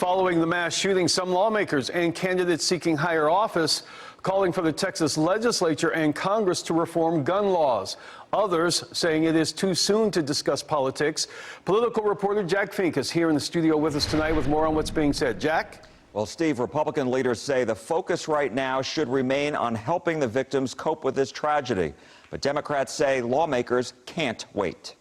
Following the mass shooting, some lawmakers and candidates seeking higher office calling for the Texas legislature and Congress to reform gun laws. Others saying it is too soon to discuss politics. Political reporter Jack Fink is here in the studio with us tonight with more on what's being said. Jack? Well, Steve, Republican leaders say the focus right now should remain on helping the victims cope with this tragedy. But Democrats say lawmakers can't wait.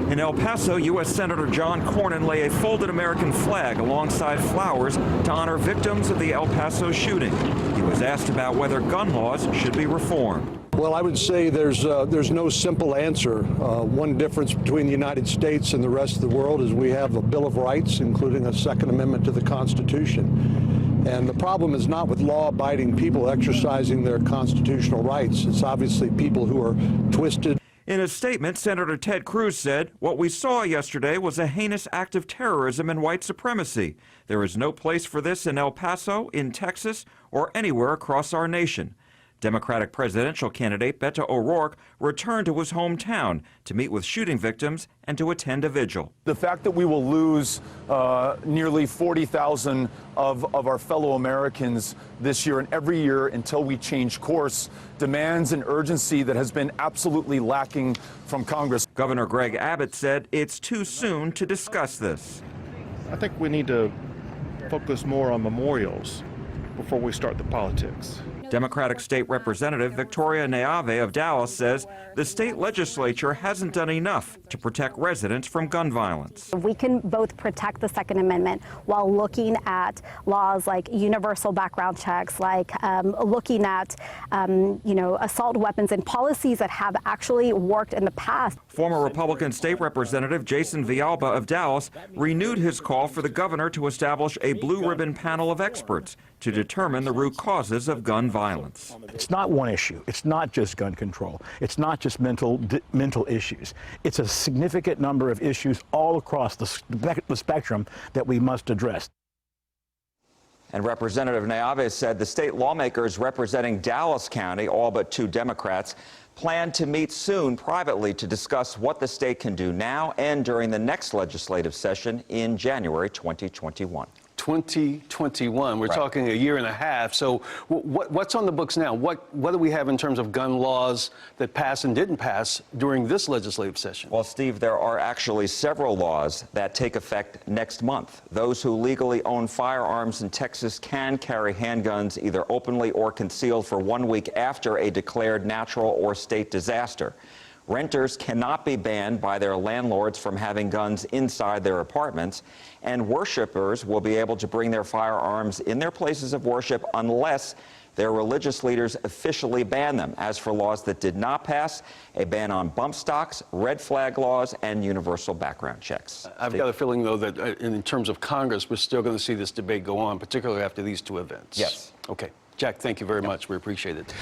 In El Paso, U.S. Senator John Cornyn lay a folded American flag alongside flowers to honor victims of the El Paso shooting. He was asked about whether gun laws should be reformed. Well, I would say there's no simple answer. One difference between the United States and the rest of the world is we have a Bill of Rights, including a Second Amendment to the Constitution. And the problem is not with law-abiding people exercising their constitutional rights. It's obviously people who are twisted. In a statement, Senator Ted Cruz said, "What we saw yesterday was a heinous act of terrorism and white supremacy. There is no place for this in El Paso, in Texas, or anywhere across our nation." Democratic presidential candidate Beto O'Rourke returned to his hometown to meet with shooting victims and to attend a vigil. The fact that we will lose nearly 40,000 of our fellow Americans this year and every year until we change course demands an urgency that has been absolutely lacking from Congress. Governor Greg Abbott said it's too soon to discuss this. I think we need to focus more on memorials before we start the politics. Democratic State Representative Victoria Neave of Dallas says the state legislature hasn't done enough to protect residents from gun violence. We can both protect the Second Amendment while looking at laws like universal background checks, like looking at, assault weapons and policies that have actually worked in the past. Former Republican State Representative Jason Villalba of Dallas renewed his call for the governor to establish a blue ribbon panel of experts to determine the root causes of gun violence. It's not one issue. It's not just gun control. It's not just mental issues. It's a significant number of issues all across the spectrum that we must address. And Representative Neave said the state lawmakers representing Dallas County, all but 2 Democrats, plan to meet soon privately to discuss what the state can do now and during the next legislative session in January 2021. 2021. We're Right. talking a year and a half. So what's on the books now? What do we have in terms of gun laws that passed and didn't pass during this legislative session? Well, Steve, there are actually several laws that take effect next month. Those who legally own firearms in Texas can carry handguns either openly or concealed for 1 week after a declared natural or state disaster. Renters cannot be banned by their landlords from having guns inside their apartments, and worshipers will be able to bring their firearms in their places of worship unless their religious leaders officially ban them. As for laws that did not pass, a ban on bump stocks, red flag laws, and universal background checks. I've got a feeling, though, that in terms of Congress, we're still going to see this debate go on, particularly after these 2 events. Yes. Okay. Jack, thank you very much. We appreciate it.